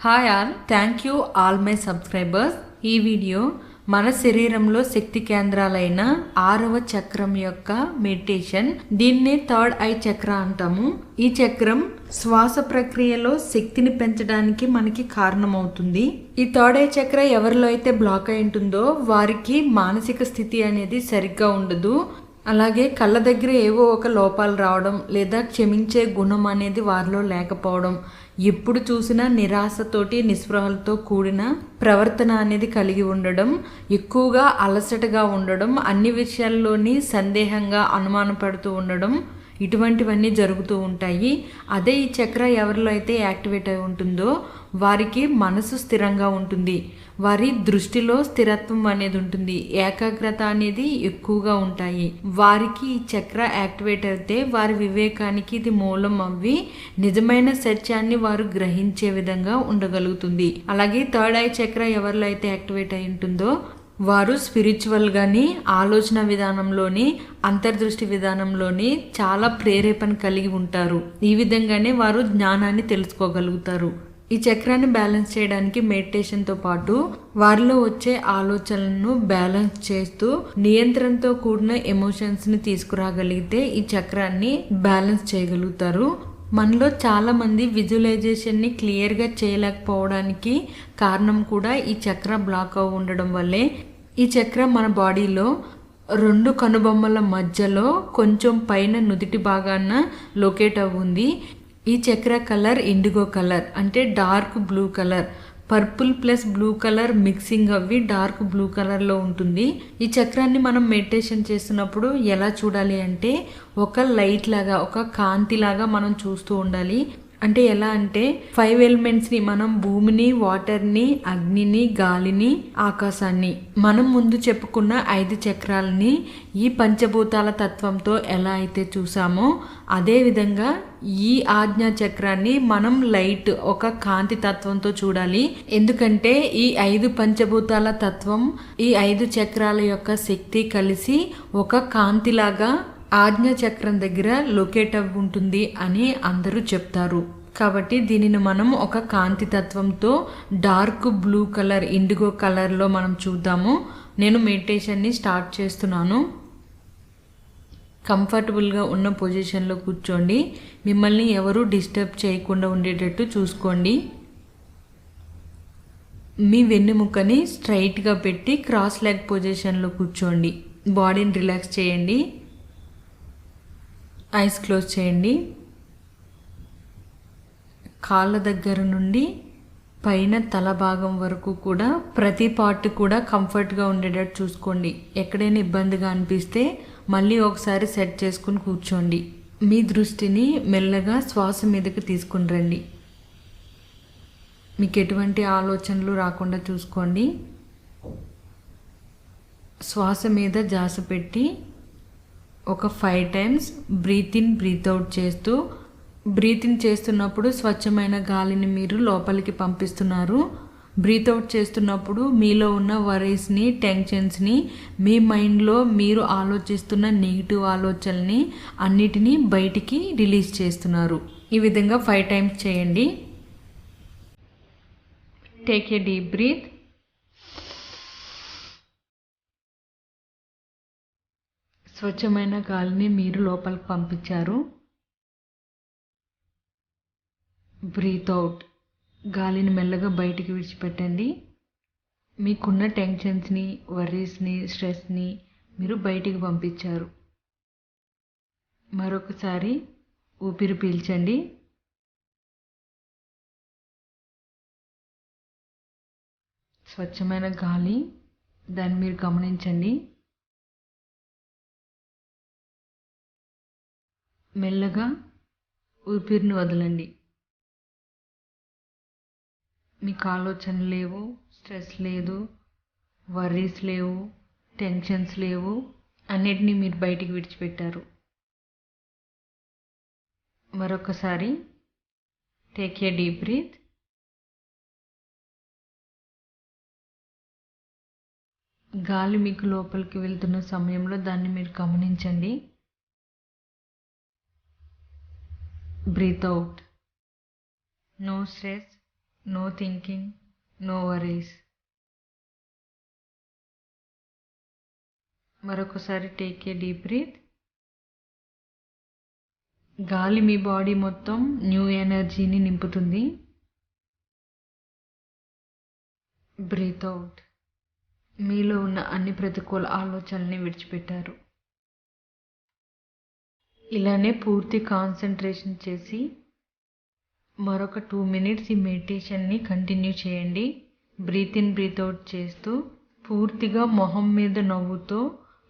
Hi all, thank you all my subscribers. ఈ video మన శరీరంలో శక్తి కేంద్రాలైన 6వ చక్రం యొక్క మెడిటేషన్. దీన్నే థర్డ్ ఐ చక్ర అంటాము. ఈ చక్రం శ్వాస ప్రక్రియలో శక్తిని పెంచడానికి మనకి కారణమవుతుంది. ఈ థర్డ్ ఐ చక్ర ఎవరిలో అయితే బ్లాక్ అయి ఉంటుందో వారికి మానసిక స్థితి అనేది సరిగ్గా ఉండదు. అలాగే కళ్ళ దగ్గర ఏవో ఒక లోపాలు రావడం లేదా క్షమించే గుణం అనేది వారిలో లేకపోవడం, ఎప్పుడు చూసినా నిరాశతోటి నిస్పృహలతో కూడిన ప్రవర్తన అనేది కలిగి ఉండడం, ఎక్కువగా అలసటగా ఉండడం, అన్ని విషయాల్లోని సందేహంగా అనుమానపడుతూ ఉండడం, ఇటువంటివన్నీ జరుగుతూ ఉంటాయి. అదే ఈ చక్ర ఎవరిలో అయితే యాక్టివేట్ అయి ఉంటుందో వారికి మనసు స్థిరంగా ఉంటుంది, వారి దృష్టిలో స్థిరత్వం అనేది ఉంటుంది, ఏకాగ్రత అనేది ఎక్కువగా ఉంటాయి. వారికి ఈ చక్ర యాక్టివేట్ అయితే వారి వివేకానికి ఇది మూలం అవ్వి నిజమైన సత్యాన్ని వారు గ్రహించే విధంగా ఉండగలుగుతుంది. అలాగే థర్డ్ ఐ చక్ర ఎవరిలో అయితే యాక్టివేట్ అయి ఉంటుందో వారు స్పిరిచువల్ గాని ఆలోచన విధానంలోని అంతర్దృష్టి విధానంలోని చాలా ప్రేరేపణ కలిగి ఉంటారు. ఈ విధంగానే వారు జ్ఞానాన్ని తెలుసుకోగలుగుతారు. ఈ చక్రాన్ని బ్యాలెన్స్ చేయడానికి మెడిటేషన్తో పాటు వారిలో వచ్చే ఆలోచనలను బ్యాలెన్స్ చేస్తూ నియంత్రణతో కూడిన ఎమోషన్స్ని తీసుకురాగలిగితే ఈ చక్రాన్ని బ్యాలెన్స్ చేయగలుగుతారు. మనలో చాలా మంది విజువలైజేషన్ని క్లియర్గా చేయలేకపోవడానికి కారణం కూడా ఈ చక్ర బ్లాక్ అయి ఉండడం వల్లే. ఈ చక్ర మన బాడీలో 2 కనుబొమ్మల మధ్యలో కొంచెం పైన నుదిటి భాగాన లొకేట్ అవ్వుంది. ఈ చక్ర కలర్ ఇండిగో కలర్, అంటే dark blue colour. Purple plus blue colour mixing అవ్వి డార్క్ బ్లూ కలర్లో ఉంటుంది. ఈ చక్రాన్ని మనం మెడిటేషన్ చేస్తున్నప్పుడు ఎలా చూడాలి అంటే ఒక లైట్ లాగా, ఒక కాంతి లాగా మనం చూస్తూ ఉండాలి. అంటే ఎలా అంటే 5 ఎలిమెంట్స్ని, మనం భూమిని, వాటర్ని, అగ్నిని, గాలిని, ఆకాశాన్ని, మనం ముందు చెప్పుకున్న 5 చక్రాలని ఈ పంచభూతాల తత్వంతో ఎలా అయితే చూసామో అదే విధంగా ఈ ఆజ్ఞా చక్రాన్ని మనం లైట్, ఒక కాంతి తత్వంతో చూడాలి. ఎందుకంటే ఈ 5 పంచభూతాల తత్వం, ఈ 5 చక్రాల యొక్క శక్తి కలిసి ఒక కాంతిలాగా ఆజ్ఞా చక్రం దగ్గర లొకేట్ అవ్వి ఉంటుంది అని అందరూ చెప్తారు. కాబట్టి దీనిని మనం ఒక కాంతి తత్వంతో డార్క్ బ్లూ కలర్, ఇండిగో కలర్లో మనం చూద్దాము. నేను మెడిటేషన్ని స్టార్ట్ చేస్తున్నాను. కంఫర్టబుల్గా ఉన్న పొజిషన్లో కూర్చోండి. మిమ్మల్ని ఎవరు డిస్టర్బ్ చేయకుండా ఉండేటట్టు చూసుకోండి. మీ వెన్నెముకని స్ట్రైట్గా పెట్టి క్రాస్ లెగ్ పొజిషన్లో కూర్చోండి. బాడీని రిలాక్స్ చేయండి. ఐస్ క్లోజ్ చేయండి. కాళ్ళ దగ్గర నుండి పైన తల భాగం వరకు కూడా ప్రతి పార్ట్ కూడా కంఫర్ట్గా ఉండేటట్టు చూసుకోండి. ఎక్కడైనా ఇబ్బందిగా అనిపిస్తే మళ్ళీ ఒకసారి సెట్ చేసుకుని కూర్చోండి. మీ దృష్టిని మెల్లగా శ్వాస మీదకి తీసుకుని రండి. మీకు ఎటువంటి ఆలోచనలు రాకుండా చూసుకోండి. శ్వాస మీద ధ్యాస పెట్టి ఒక 5 times breathe in breathe out చేస్తూ, బ్రీత్ ఇన్ చేస్తున్నప్పుడు స్వచ్ఛమైన గాలిని మీరు లోపలికి పంపిస్తున్నారు. బ్రీత్ అవుట్ చేస్తున్నప్పుడు మీలో ఉన్న వరీస్ని, టెన్షన్స్ని, మీ మైండ్లో మీరు ఆలోచిస్తున్న నెగిటివ్ ఆలోచనల్ని అన్నిటినీ బయటికి రిలీజ్ చేస్తున్నారు. ఈ విధంగా 5 టైమ్స్ చేయండి. Take a deep breath. స్వచ్ఛమైన గాలిని మీరు లోపలికి పంపించారు. Breathe out. గాలిని మెల్లగా బయటికి విడిచిపెట్టండి. మీకున్న టెన్షన్స్ని, వర్రీస్ని, స్ట్రెస్ని మీరు బయటికి పంపించారు. మరొకసారి ఊపిరి పీల్చండి. స్వచ్ఛమైన గాలి, దాన్ని మీరు గమనించండి. మెల్లగా ఊపిరిని వదలండి. మీకు ఆలోచన లేవు, స్ట్రెస్ లేదు, వర్రీస్ లేవు, టెన్షన్స్ లేవు, అన్నిటినీ మీరు బయటికి విడిచిపెట్టారు. మరొకసారి టేక్ ఏ డీప్ బ్రీత్. గాలి మీకు లోపలికి వెళ్తున్న సమయంలో దాన్ని మీరు గమనించండి. Breathe out. No stress, no thinking, no worries. మరొకసారి టేక్ ఏ డీప్ బ్రీత్. గాలి మీ బాడీ మొత్తం న్యూ ఎనర్జీని నింపుతుంది. Breathe out. మీలో ఉన్న అన్ని ప్రతికూల ఆలోచనల్ని విడిచిపెట్టారు. ఇలానే పూర్తి కాన్సంట్రేషన్ చేసి మరొక 2 minutes ఈ మెడిటేషన్ని కంటిన్యూ చేయండి. బ్రీత్ ఇన్ బ్రీత్ అవుట్ చేస్తూ పూర్తిగా మొహం మీద నవ్వుతో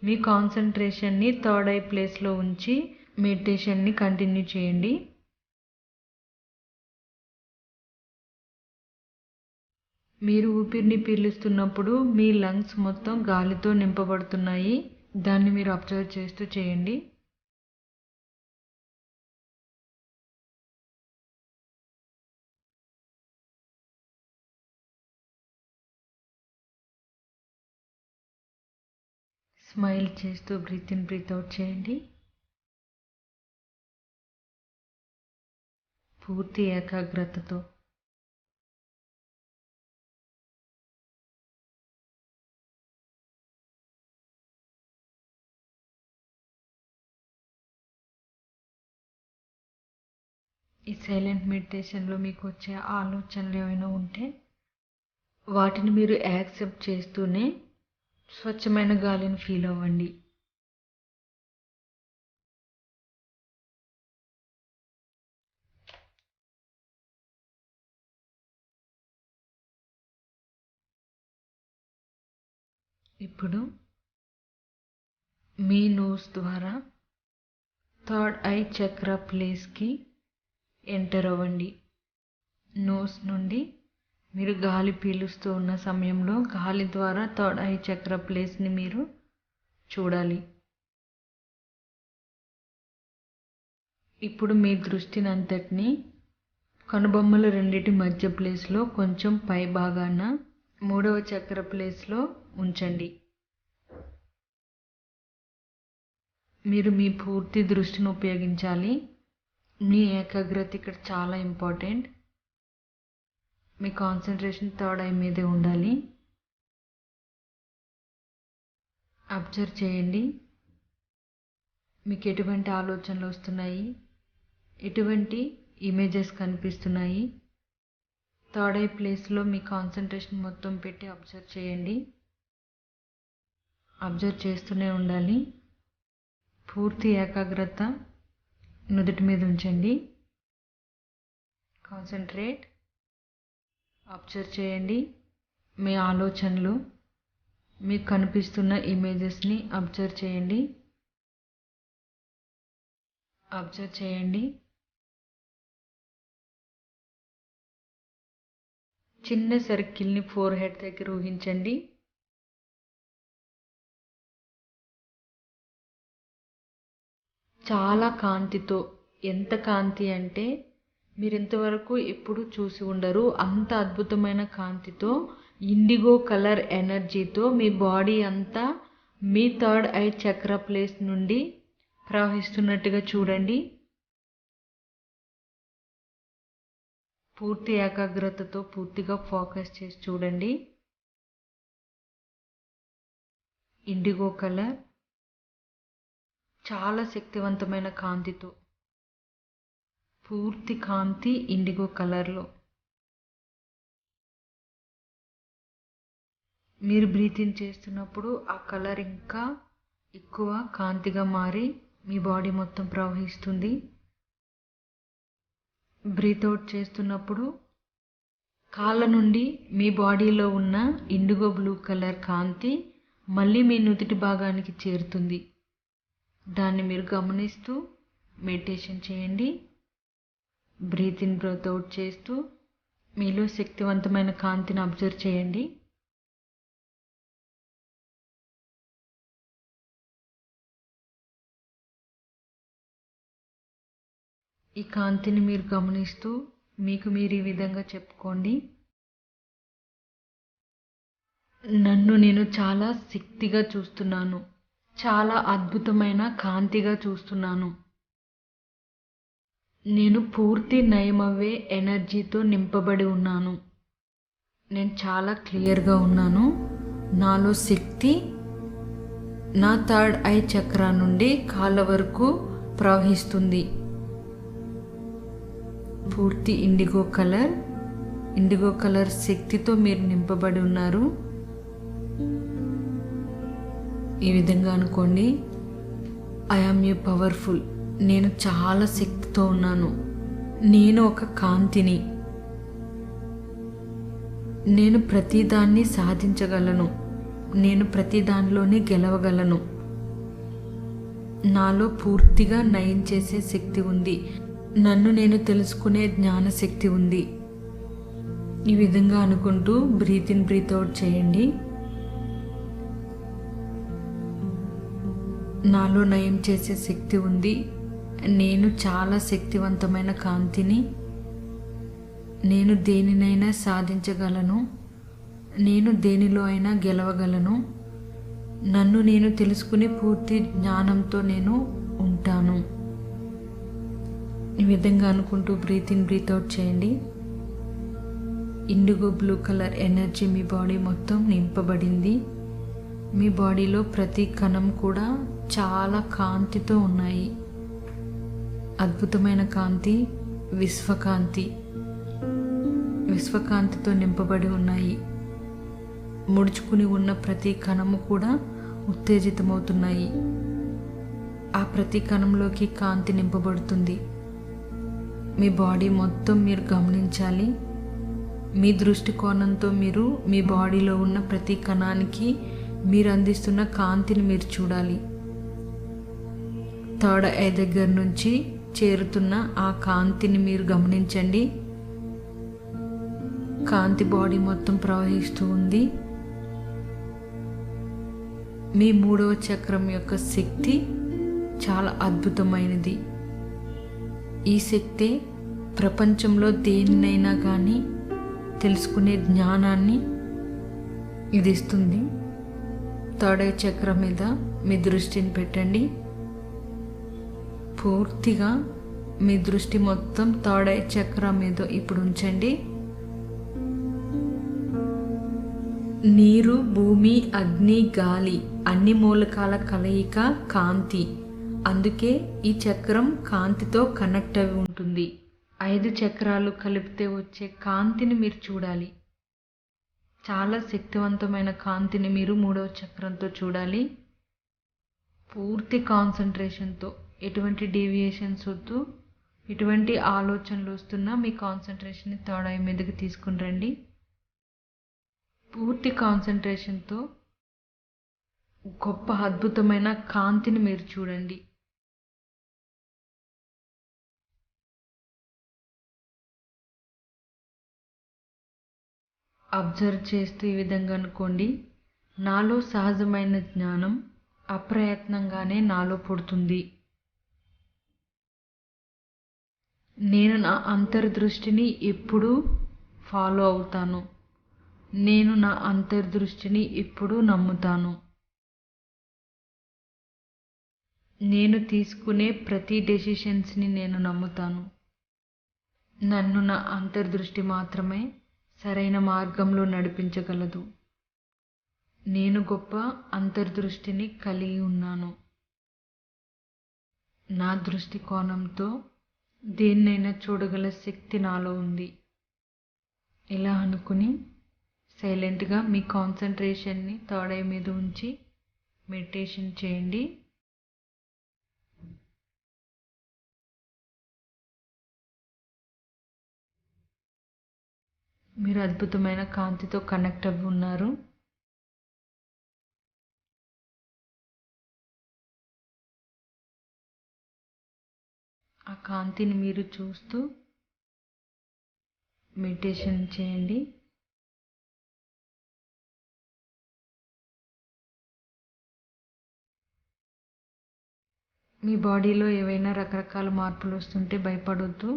మీ కాన్సంట్రేషన్ని థర్డ్ ఐ ప్లేస్లో ఉంచి మెడిటేషన్ని కంటిన్యూ చేయండి. మీరు ఊపిరిని పీలుస్తున్నప్పుడు మీ లంగ్స్ మొత్తం గాలితో నింపబడుతున్నాయి. దాన్ని మీరు అబ్జర్వ్ చేస్తూ చేయండి. స్మైల్ చేస్తూ బ్రీత్ ఇన్ బ్రీత్ అవుట్ చేయండి. పూర్తి ఏకాగ్రతతో. ఈ సైలెంట్ మెడిటేషన్లో మీకు వచ్చే ఆలోచనలు ఏమైనా ఉంటే వాటిని మీరు యాక్సెప్ట్ చేస్తూనే స్వచ్ఛమైన గాలిని ఫీల్ అవ్వండి. ఇప్పుడు మీ నోస్ ద్వారా థర్డ్ ఐ చక్ర ప్లేస్కి ఎంటర్ అవ్వండి. నోస్ నుండి మీరు గాలి పీలుస్తూ ఉన్న సమయంలో గాలి ద్వారా థర్డ్ ఐ చక్ర ప్లేస్ని మీరు చూడాలి. ఇప్పుడు మీ దృష్టిని అంతటినీ కనుబొమ్మల రెండిటి మధ్య ప్లేస్లో కొంచెం పై భాగాన 3వ చక్ర ప్లేస్లో ఉంచండి. మీరు మీ పూర్తి దృష్టిని ఉపయోగించాలి. మీ ఏకాగ్రత ఇక్కడ చాలా important. Me concentration third I మీదే ఉండాలి. అబ్జర్వ్ చేయండి. మీకు ఎటువంటి ఆలోచనలు వస్తున్నాయి, ఎటువంటి ఇమేజెస్ కనిపిస్తున్నాయి. థర్డ్ ఐ ప్లేస్లో మీ కాన్సంట్రేషన్ మొత్తం పెట్టి అబ్జర్వ్ చేయండి. అబ్జర్వ్ చేస్తూనే ఉండాలి. పూర్తి ఏకాగ్రత నుదుటి మీద ఉంచండి. కాన్సంట్రేట్. అబ్జర్వ్ చేయండి. మీ ఆలోచనలు, మీకు కనిపిస్తున్న ఇమేజెస్ని అబ్జర్వ్ చేయండి. అబ్జర్వ్ చేయండి. చిన్న సర్కిల్ని ఫోర్ హెడ్ దగ్గర ఊహించండి. చాలా కాంతితో, ఎంత కాంతి అంటే మీరు ఇంతవరకు ఎప్పుడు చూసి ఉండరు అంత అద్భుతమైన కాంతితో, ఇండిగో కలర్ ఎనర్జీతో మీ బాడీ అంతా మీ థర్డ్ ఐ చక్ర ప్లేస్ నుండి ప్రవహిస్తున్నట్టుగా చూడండి. పూర్తి ఏకాగ్రతతో పూర్తిగా ఫోకస్ చేసి చూడండి. ఇండిగో కలర్ చాలా శక్తివంతమైన కాంతితో, పూర్తి కాంతి ఇండిగో కలర్లో. మీరు బ్రీతింగ్ చేస్తున్నప్పుడు ఆ కలర్ ఇంకా ఎక్కువ కాంతిగా మారి మీ బాడీ మొత్తం ప్రవహిస్తుంది. బ్రీత్ అవుట్ చేస్తున్నప్పుడు కాళ్ళ నుండి మీ బాడీలో ఉన్న ఇండిగో బ్లూ కలర్ కాంతి మళ్ళీ మీ నుదిటి భాగానికి చేరుతుంది. దాన్ని మీరు గమనిస్తూ మెడిటేషన్ చేయండి. బ్రీత్ ఇన్ బ్రీత్ అవుట్ చేస్తూ మీలో శక్తివంతమైన కాంతిని అబ్జర్వ్ చేయండి. ఈ కాంతిని మీరు గమనిస్తూ మీకు మీరు ఈ విధంగా చెప్పుకోండి. నన్ను నేను చాలా శక్తిగా చూస్తున్నాను, చాలా అద్భుతమైన కాంతిగా చూస్తున్నాను. నేను పూర్తి నయమవ్వే ఎనర్జీతో నింపబడి ఉన్నాను. నేను చాలా క్లియర్గా ఉన్నాను. నాలో శక్తి నా థర్డ్ ఐ చక్రా నుండి కాళ్ళ వరకు ప్రవహిస్తుంది. పూర్తి ఇండిగో కలర్ శక్తితో మీరు నింపబడి ఉన్నారు. ఈ విధంగా అనుకోండి, ఐ యామ్ ఏ పవర్ఫుల్. నేను చాలా శక్తితో ఉన్నాను. నేను ఒక కాంతిని. నేను ప్రతిదాన్ని సాధించగలను. నేను ప్రతి దానిలోనే గెలవగలను. నాలో పూర్తిగా నయం చేసే శక్తి ఉంది. నన్ను నేను తెలుసుకునే జ్ఞాన శక్తి ఉంది. ఈ విధంగా అనుకుంటూ బ్రీత్ ఇన్ బ్రీత్ అవుట్ చేయండి. నాలో నయం చేసే శక్తి ఉంది. నేను చాలా శక్తివంతమైన కాంతిని. నేను దేనినైనా సాధించగలను. నేను దేనిలో అయినా గెలవగలను. నన్ను నేను తెలుసుకునే పూర్తి జ్ఞానంతో నేను ఉంటాను. ఈ విధంగా అనుకుంటూ బ్రీత్ ఇన్ బ్రీత్ అవుట్ చేయండి. ఇండిగో బ్లూ కలర్ ఎనర్జీ మీ బాడీ మొత్తం నింపబడింది. మీ బాడీలో ప్రతి కణం కూడా చాలా కాంతితో ఉన్నాయి. అద్భుతమైన కాంతి, విశ్వకాంతితో నింపబడి ఉన్నాయి. ముడుచుకుని ఉన్న ప్రతి కణము కూడా ఉత్తేజితమవుతున్నాయి. ఆ ప్రతి కణంలోకి కాంతి నింపబడుతుంది. మీ బాడీ మొత్తం మీరు గమనించాలి. మీ దృష్టికోణంతో మీరు మీ బాడీలో ఉన్న ప్రతి కణానికి మీరు అందిస్తున్న కాంతిని మీరు చూడాలి. థర్డ్ ఐ దగ్గర నుంచి చేరుతున్న ఆ కాంతిని మీరు గమనించండి. కాంతి బాడీ మొత్తం ప్రవహిస్తూ ఉంది. మీ 3వ చక్రం యొక్క శక్తి చాలా అద్భుతమైనది. ఈ శక్తే ప్రపంచంలో దేనినైనా కానీ తెలుసుకునే జ్ఞానాన్ని ఇది ఇస్తుంది. థర్డ్ ఐ చక్రం మీద మీ దృష్టిని పెట్టండి. పూర్తిగా మీ దృష్టి మొత్తం థర్డ్ ఐ చక్రం మీద ఇప్పుడు ఉంచండి. నీరు, భూమి, అగ్ని, గాలి అన్ని మూలకాల కలయిక కాంతి. అందుకే ఈ చక్రం కాంతితో కనెక్ట్ అయి ఉంటుంది. 5 చక్రాలు కలిపితే వచ్చే కాంతిని మీరు చూడాలి. చాలా శక్తివంతమైన కాంతిని మీరు 3వ చక్రంతో చూడాలి. పూర్తి కాన్సన్ట్రేషన్తో, ఎటువంటి డీవియేషన్స్ వద్దు. ఎటువంటి ఆలోచనలు వస్తున్నా మీ కాన్సన్ట్రేషన్ని థర్డ్ ఐ మీదకి తీసుకుని రండి. పూర్తి కాన్సన్ట్రేషన్తో గొప్ప అద్భుతమైన కాంతిని మీరు చూడండి. అబ్జర్వ్ చేస్తూ ఈ విధంగా అనుకోండి, నాలో సహజమైన జ్ఞానం అప్రయత్నంగానే నాలో పుడుతుంది. నేను నా అంతర్దృష్టిని ఎప్పుడూ ఫాలో అవుతాను. నేను నా అంతర్దృష్టిని ఎప్పుడూ నమ్ముతాను. నేను తీసుకునే ప్రతి డెసిషన్స్ని నేను నమ్ముతాను. నన్ను నా అంతర్దృష్టి మాత్రమే సరైన మార్గంలో నడిపించగలదు. నేను గొప్ప అంతర్దృష్టిని కలిగి ఉన్నాను. నా దృష్టికోణంతో దేన్నైనా చూడగల శక్తి నాలో ఉంది. ఇలా అనుకుని సైలెంట్గా మీ కాన్సన్ట్రేషన్ని థర్డ్ ఐ మీద ఉంచి మెడిటేషన్ చేయండి. మీరు అద్భుతమైన కాంతితో కనెక్ట్ అవి ఉన్నారు. ఆ కాంతిని మీరు చూస్తూ మెడిటేషన్ చేయండి. మీ బాడీలో ఏవైనా రకరకాల మార్పులు వస్తుంటే భయపడొద్దు.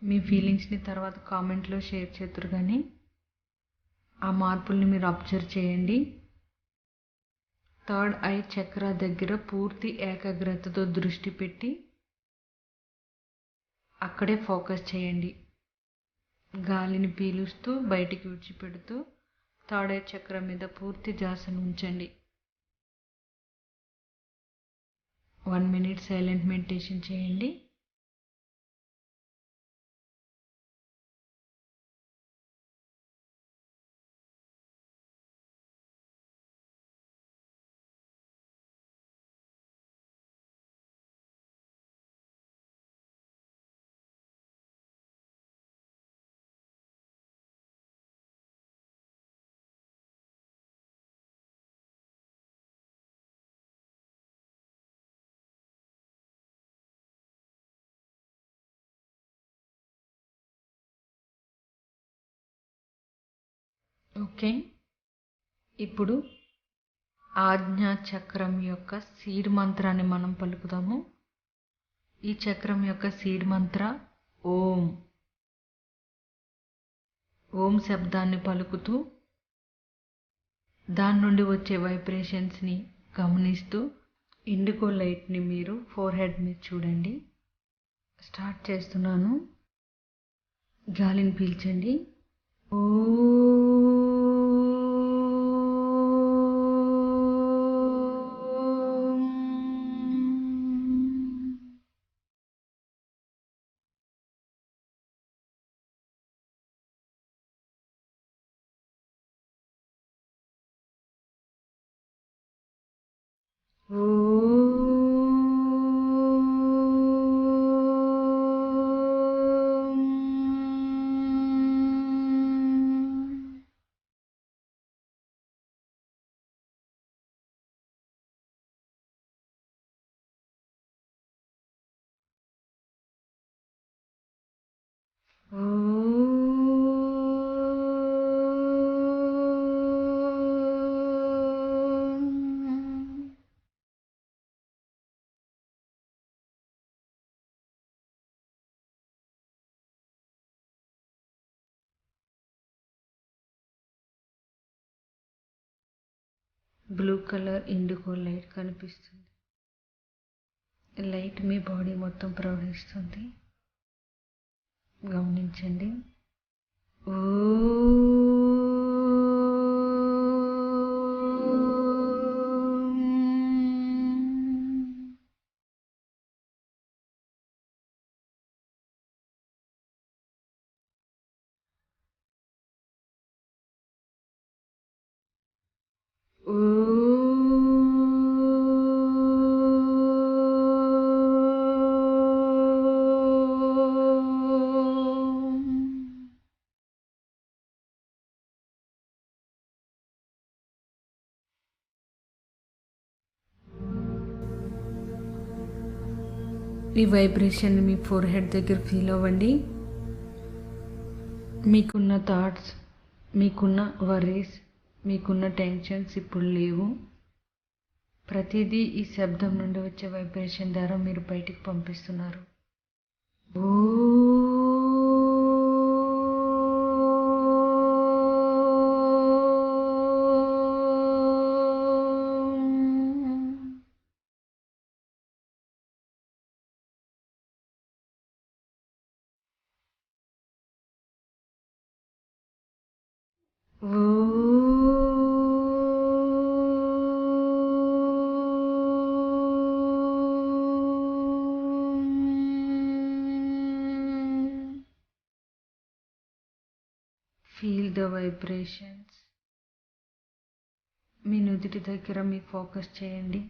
మీ ఫీలింగ్స్ని తర్వాత కామెంట్లో షేర్ చేతురు కానీ ఆ మార్పుల్ని మీరు అబ్జర్వ్ చేయండి. థర్డ్ ఐ చక్ర దగ్గర పూర్తి ఏకాగ్రతతో దృష్టి పెట్టి అక్కడే ఫోకస్ చేయండి. గాలిని పీలుస్తూ బయటికి విడిచిపెడుతూ థర్డ్ ఐ చక్రం మీద పూర్తి ధ్యాసను ఉంచండి. 1 minute సైలెంట్ మెడిటేషన్ చేయండి. ఓకే, ఇప్పుడు ఆజ్ఞా చక్రం యొక్క సీడ్ మంత్రాన్ని మనం పలుకుదాము. ఈ చక్రం యొక్క సీడ్ మంత్ర ఓం. ఓం శబ్దాన్ని పలుకుతూ దాని నుండి వచ్చే వైబ్రేషన్స్ని గమనిస్తూ ఇండిగో లైట్ని మీరు ఫోర్ హెడ్ మీద చూడండి. స్టార్ట్ చేస్తున్నాను. గాలిని పీల్చండి. ఓ బ్లూ కలర్ ఇండిగో లైట్ కనిపిస్తుంది. లైట్ మీ బాడీ మొత్తం ప్రవహిస్తుంది. గమనించండి. ఓ ఈ వైబ్రేషన్ మీ ఫోర్ హెడ్ దగ్గర ఫీల్ అవ్వండి. మీకున్న థాట్స్, మీకున్న వరీస్, మీకున్న టెన్షన్స్ ఇప్పుడు లేవు. ప్రతిదీ ఈ శబ్దం నుండి వచ్చే వైబ్రేషన్ ద్వారా మీరు బయటికి పంపిస్తున్నారు. Oh feel the vibrations. మీ నుదిటి దగ్గర మీ ఫోకస్ చేయండి.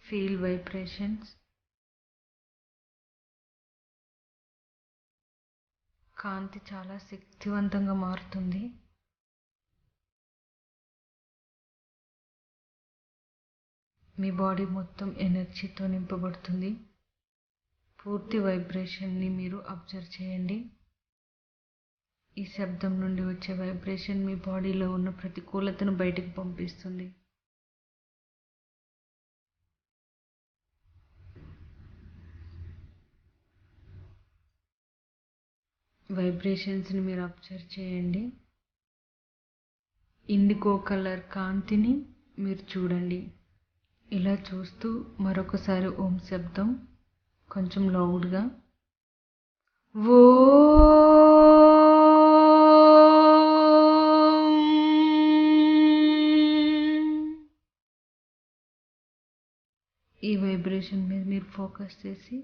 Feel vibrations. కాంతి చాలా శక్తివంతంగా మారుతుంది. మీ బాడీ మొత్తం ఎనర్జీతో నింపబడుతుంది. పూర్తి వైబ్రేషన్ని మీరు అబ్జర్వ్ చేయండి. ఈ శబ్దం నుండి వచ్చే వైబ్రేషన్ మీ బాడీలో ఉన్న ప్రతికూలతను బయటకు పంపిస్తుంది. వైబ్రేషన్స్ని మీరు అబ్జర్వ్ చేయండి. ఇండిగో కలర్ కాంతిని మీరు చూడండి. ఇలా చూస్తూ మరొకసారి ఓం శబ్దం కొంచెం లౌడ్గా ఈ వైబ్రేషన్ మీద మీరు ఫోకస్ చేసి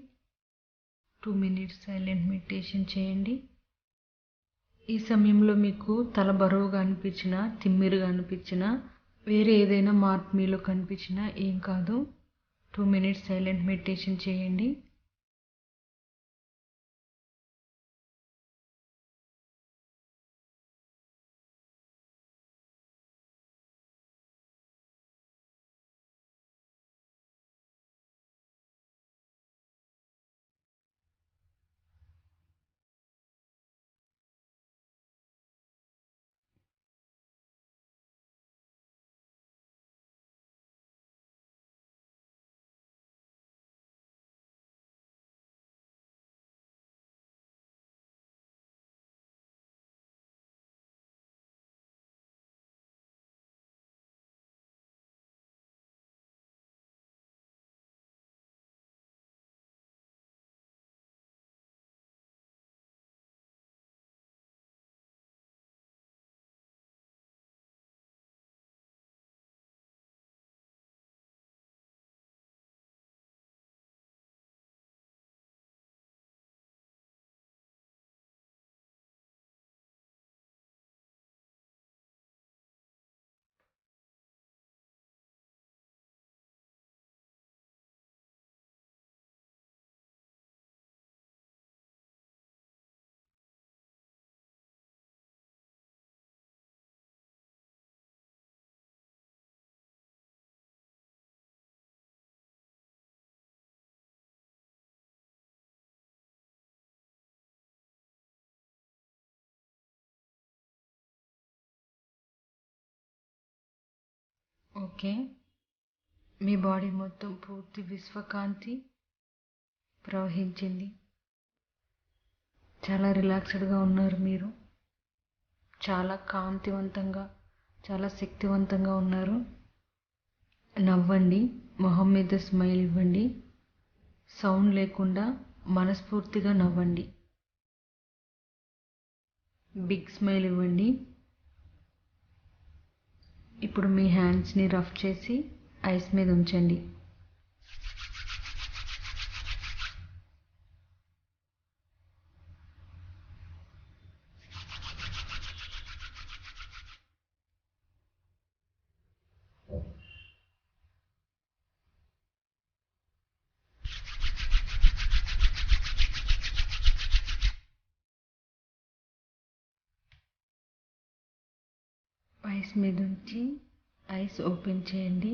2 minutes సైలెంట్ మెడిటేషన్ చేయండి. ఈ సమయంలో మీకు తల బరువుగా అనిపించినా, తిమ్మిరుగా అనిపించినా, వేరే ఏదైనా మార్పు మీలో కనిపించినా ఏం కాదు. 2 minutes సైలెంట్ మెడిటేషన్ చేయండి. ఓకే, మీ బాడీ మొత్తం పూర్తి విశ్వకాంతి ప్రవహించింది. చాలా రిలాక్స్డ్గా ఉన్నారు మీరు. చాలా కాంతివంతంగా, చాలా శక్తివంతంగా ఉన్నారు. నవ్వండి, మొహం మీద స్మైల్ ఇవ్వండి. సౌండ్ లేకుండా మనస్ఫూర్తిగా నవ్వండి. బిగ్ స్మైల్ ఇవ్వండి. ఇప్పుడు మీ హ్యాండ్స్ని రఫ్ చేసి ఐస్ మీద ఉంచండి. ఐస్ మీద ఉంచి ఐస్ ఓపెన్ చేయండి.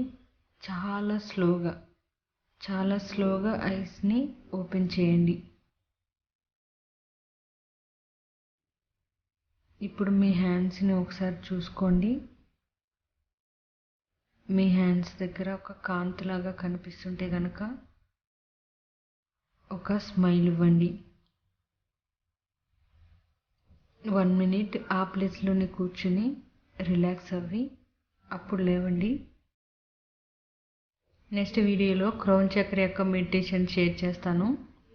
చాలా స్లోగా ఐస్ని ఓపెన్ చేయండి. ఇప్పుడు మీ హ్యాండ్స్ని ఒకసారి చూసుకోండి. మీ హ్యాండ్స్ దగ్గర ఒక కాంతిలాగా కనిపిస్తుంటే కనుక ఒక స్మైల్ ఇవ్వండి. 1 minute ఆ ప్లేస్లోనే కూర్చుని రిలాక్స్ అవ్వి అప్పుడు లేవండి. నెక్స్ట్ వీడియోలో క్రౌన్ చక్ర యొక్క మెడిటేషన్ షేర్ చేస్తాను.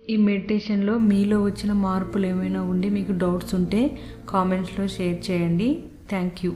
ఈ మెడిటేషన్లో మీలో వచ్చిన మార్పులు ఏమైనా ఉండి మీకు డౌట్స్ ఉంటే కామెంట్స్లో షేర్ చేయండి. Thank you.